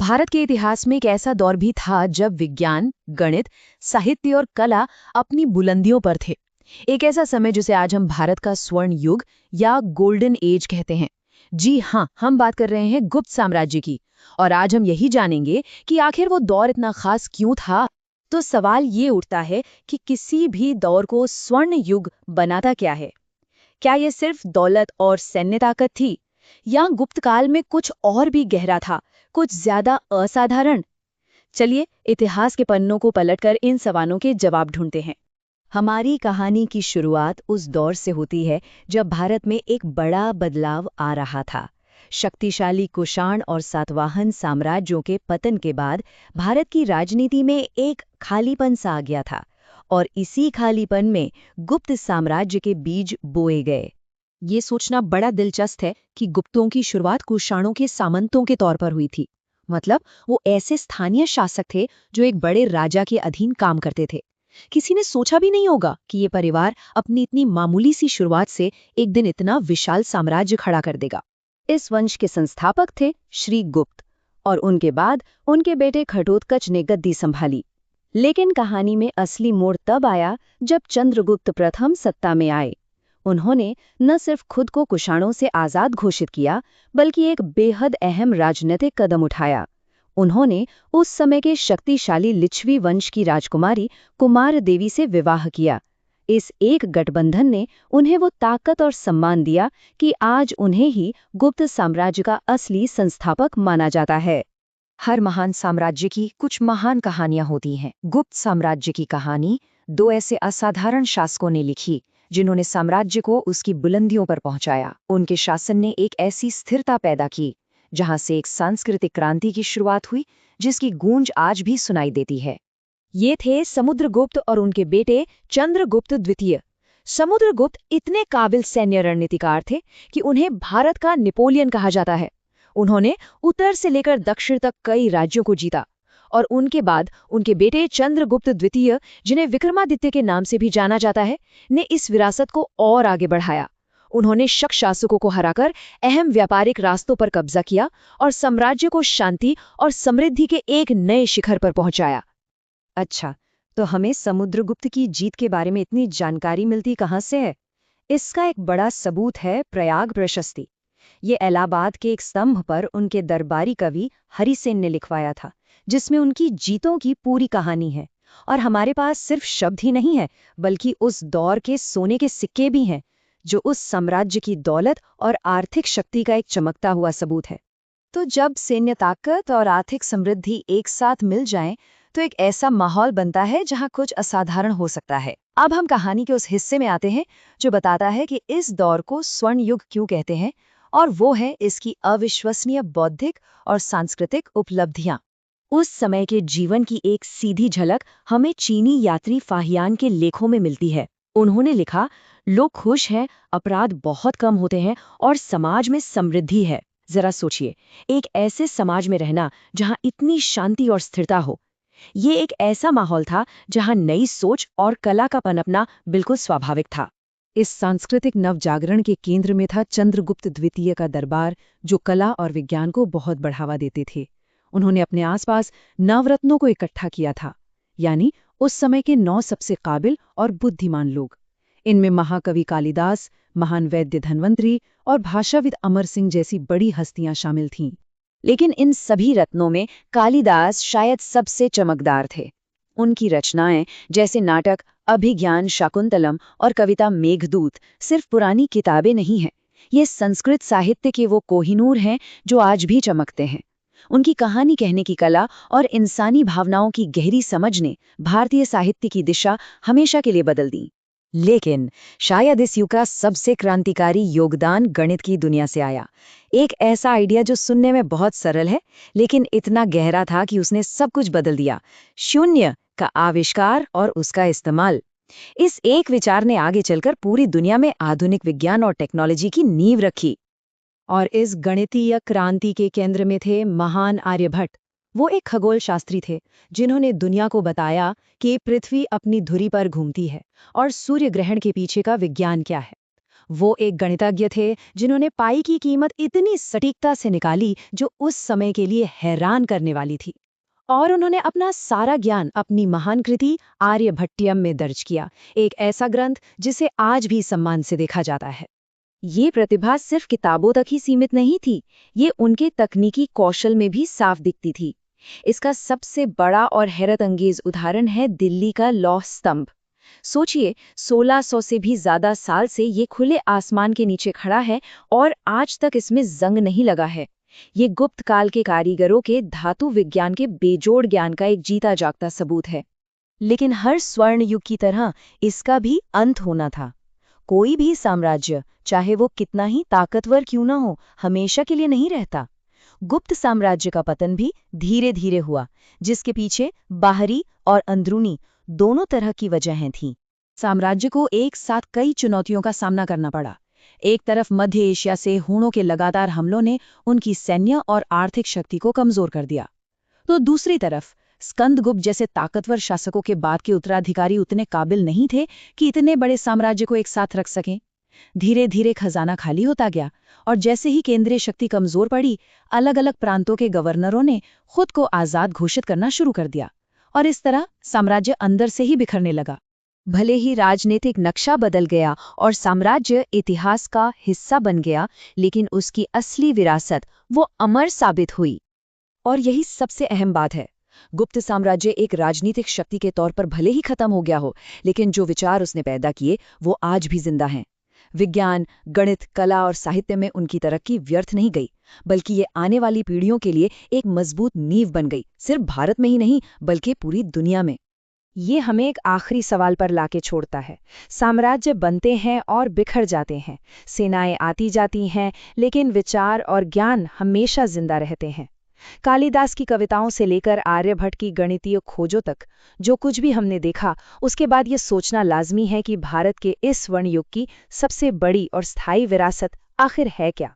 भारत के इतिहास में एक ऐसा दौर भी था जब विज्ञान, गणित, साहित्य और कला अपनी बुलंदियों पर थे। एक ऐसा समय जिसे आज हम भारत का स्वर्ण युग या गोल्डन एज कहते हैं। जी हाँ, हम बात कर रहे हैं गुप्त साम्राज्य की। और आज हम यही जानेंगे कि आखिर वो दौर इतना खास क्यों था। तो सवाल ये उठता है कि किसी भी दौर को स्वर्ण युग बनाता क्या है? क्या ये सिर्फ दौलत और सैन्य ताकत थी, या गुप्त काल में कुछ और भी गहरा था, कुछ ज्यादा असाधारण? चलिए इतिहास के पन्नों को पलटकर इन सवालों के जवाब ढूंढते हैं। हमारी कहानी की शुरुआत उस दौर से होती है जब भारत में एक बड़ा बदलाव आ रहा था। शक्तिशाली कुषाण और सातवाहन साम्राज्यों के पतन के बाद भारत की राजनीति में एक खालीपन सा आ गया था, और इसी खालीपन में गुप्त साम्राज्य के बीज बोए गए। ये सोचना बड़ा दिलचस्प है कि गुप्तों की शुरुआत कुषाणों के सामंतों के तौर पर हुई थी। मतलब वो ऐसे स्थानीय शासक थे जो एक बड़े राजा के अधीन काम करते थे। किसी ने सोचा भी नहीं होगा कि ये परिवार अपनी इतनी मामूली सी शुरुआत से एक दिन इतना विशाल साम्राज्य खड़ा कर देगा। इस वंश के संस्थापक थे श्री गुप्त, और उनके बाद उनके बेटे घटोत्कच ने गद्दी संभाली। लेकिन कहानी में असली मोड़ तब आया जब चंद्रगुप्त प्रथम सत्ता में आए। उन्होंने न सिर्फ खुद को कुषाणों से आजाद घोषित किया, बल्कि एक बेहद अहम राजनीतिक कदम उठाया। उन्होंने उस समय के शक्तिशाली लिच्छवी वंश की राजकुमारी कुमार देवी से विवाह किया। इस एक गठबंधन ने उन्हें वो ताकत और सम्मान दिया कि आज उन्हें ही गुप्त साम्राज्य का असली संस्थापक माना जाता है। हर महान साम्राज्य की कुछ महान कहानियां होती हैं। गुप्त साम्राज्य की कहानी दो ऐसे असाधारण शासकों ने लिखी जिन्होंने साम्राज्य को उसकी बुलंदियों पर पहुंचाया। उनके शासन ने एक ऐसी स्थिरता पैदा की जहां से एक सांस्कृतिक क्रांति की शुरुआत हुई, जिसकी गूंज आज भी सुनाई देती है। ये थे समुद्रगुप्त और उनके बेटे चंद्रगुप्त द्वितीय। समुद्रगुप्त इतने काबिल सैन्य रणनीतिकार थे कि उन्हें भारत का नेपोलियन कहा जाता है। उन्होंने उत्तर से लेकर दक्षिण तक कई राज्यों को जीता, और उनके बाद उनके बेटे चंद्रगुप्त द्वितीय, जिन्हें विक्रमादित्य के नाम से भी जाना जाता है, ने इस विरासत को और आगे बढ़ाया। उन्होंने शक शासकों को हराकर अहम व्यापारिक रास्तों पर कब्जा किया और साम्राज्य को शांति और समृद्धि के एक नए शिखर पर पहुंचाया। अच्छा, तो हमें समुद्रगुप्त की जीत के बारे में इतनी जानकारी मिलती कहाँ से है? इसका एक बड़ा सबूत है प्रयाग प्रशस्ति। ये इलाहाबाद के एक स्तंभ पर उनके दरबारी कवि हरिसेन ने लिखवाया था, जिसमें उनकी जीतों की पूरी कहानी है। और हमारे पास सिर्फ शब्द ही नहीं है, बल्कि उस दौर के सोने के सिक्के भी हैं, जो उस साम्राज्य की दौलत और आर्थिक शक्ति का एक चमकता हुआ सबूत है। तो जब सैन्य ताकत और आर्थिक समृद्धि एक साथ मिल जाएं, तो एक ऐसा माहौल बनता है जहां कुछ असाधारण हो सकता है। अब हम कहानी के उस हिस्से में आते हैं जो बताता है कि इस दौर को स्वर्ण युग क्यों कहते हैं, और वो है इसकी अविश्वसनीय बौद्धिक और सांस्कृतिक उपलब्धियां। उस समय के जीवन की एक सीधी झलक हमें चीनी यात्री फाहियान के लेखों में मिलती है। उन्होंने लिखा, लोग खुश हैं, अपराध बहुत कम होते हैं और समाज में समृद्धि है। जरा सोचिए, एक ऐसे समाज में रहना जहां इतनी शांति और स्थिरता हो। ये एक ऐसा माहौल था जहां नई सोच और कला का पनपना बिल्कुल स्वाभाविक था। इस सांस्कृतिक नवजागरण के केंद्र में था चंद्रगुप्त द्वितीय का दरबार, जो कला और विज्ञान को बहुत बढ़ावा देते थे। उन्होंने अपने आसपास नवरत्नों को इकट्ठा किया था, यानी उस समय के 9 सबसे काबिल और बुद्धिमान लोग। इनमें महाकवि कालिदास, महान वैद्य धन्वंतरी और भाषाविद अमर सिंह जैसी बड़ी हस्तियां शामिल थीं। लेकिन इन सभी रत्नों में कालिदास शायद सबसे चमकदार थे। उनकी रचनाएं, जैसे नाटक अभिज्ञान शाकुंतलम और कविता मेघदूत, सिर्फ पुरानी किताबें नहीं हैं। ये संस्कृत साहित्य के वो कोहिनूर हैं जो आज भी चमकते हैं। उनकी कहानी कहने की कला और इंसानी भावनाओं की गहरी समझ ने भारतीय साहित्य की दिशा हमेशा के लिए बदल दी। लेकिन शायद इस युग का सबसे क्रांतिकारी योगदान गणित की दुनिया से आया। एक ऐसा आइडिया जो सुनने में बहुत सरल है, लेकिन इतना गहरा था कि उसने सब कुछ बदल दिया। शून्य का आविष्कार और उसका इस्तेमाल। इस एक विचार ने आगे चलकर पूरी दुनिया में आधुनिक विज्ञान और टेक्नोलॉजी की नींव रखी। और इस गणितीय क्रांति के केंद्र में थे महान आर्यभट्ट। वो एक खगोल शास्त्री थे जिन्होंने दुनिया को बताया कि पृथ्वी अपनी धुरी पर घूमती है और सूर्य ग्रहण के पीछे का विज्ञान क्या है। वो एक गणितज्ञ थे जिन्होंने पाई की कीमत इतनी सटीकता से निकाली जो उस समय के लिए हैरान करने वाली थी। और उन्होंने अपना सारा ज्ञान अपनी महान कृति आर्यभट्टियम में दर्ज किया, एक ऐसा ग्रंथ जिसे आज भी सम्मान से देखा जाता है। ये प्रतिभा सिर्फ किताबों तक ही सीमित नहीं थी, ये उनके तकनीकी कौशल में भी साफ दिखती थी। इसका सबसे बड़ा और हैरतअंगेज उदाहरण है दिल्ली का लौह स्तंभ। सोचिए, 1600 से भी ज्यादा साल से ये खुले आसमान के नीचे खड़ा है और आज तक इसमें जंग नहीं लगा है। ये गुप्त काल के कारीगरों के धातु विज्ञान के बेजोड़ ज्ञान का एक जीता जागता सबूत है। लेकिन हर स्वर्ण युग की तरह इसका भी अंत होना था। कोई भी साम्राज्य, चाहे वो कितना ही ताकतवर क्यों न हो, हमेशा के लिए नहीं रहता। गुप्त साम्राज्य का पतन भी धीरे धीरे हुआ, जिसके पीछे बाहरी और अंदरूनी दोनों तरह की वजहें थीं। साम्राज्य को एक साथ कई चुनौतियों का सामना करना पड़ा। एक तरफ मध्य एशिया से हूणों के लगातार हमलों ने उनकी सैन्य और आर्थिक शक्ति को कमजोर कर दिया, तो दूसरी तरफ स्कंदगुप्त जैसे ताकतवर शासकों के बाद के उत्तराधिकारी उतने काबिल नहीं थे कि इतने बड़े साम्राज्य को एक साथ रख सकें। धीरे धीरे खजाना खाली होता गया और जैसे ही केंद्रीय शक्ति कमजोर पड़ी, अलग अलग प्रांतों के गवर्नरों ने खुद को आजाद घोषित करना शुरू कर दिया और इस तरह साम्राज्य अंदर से ही बिखरने लगा। भले ही राजनीतिक नक्शा बदल गया और साम्राज्य इतिहास का हिस्सा बन गया, लेकिन उसकी असली विरासत वो अमर साबित हुई। और यही सबसे अहम बात है, गुप्त साम्राज्य एक राजनीतिक शक्ति के तौर पर भले ही खत्म हो गया हो, लेकिन जो विचार उसने पैदा किए वो आज भी जिंदा हैं। विज्ञान, गणित, कला और साहित्य में उनकी तरक्की व्यर्थ नहीं गई, बल्कि ये आने वाली पीढ़ियों के लिए एक मजबूत नींव बन गई, सिर्फ भारत में ही नहीं बल्कि पूरी दुनिया में। ये हमें एक आखिरी सवाल पर लाके छोड़ता है। साम्राज्य बनते हैं और बिखर जाते हैं, सेनाएं आती जाती हैं, लेकिन विचार और ज्ञान हमेशा जिंदा रहते हैं। कालिदास की कविताओं से लेकर आर्यभट्ट की गणितीय खोजों तक जो कुछ भी हमने देखा, उसके बाद ये सोचना लाजमी है कि भारत के इस स्वर्ण युग की सबसे बड़ी और स्थायी विरासत आखिर है क्या।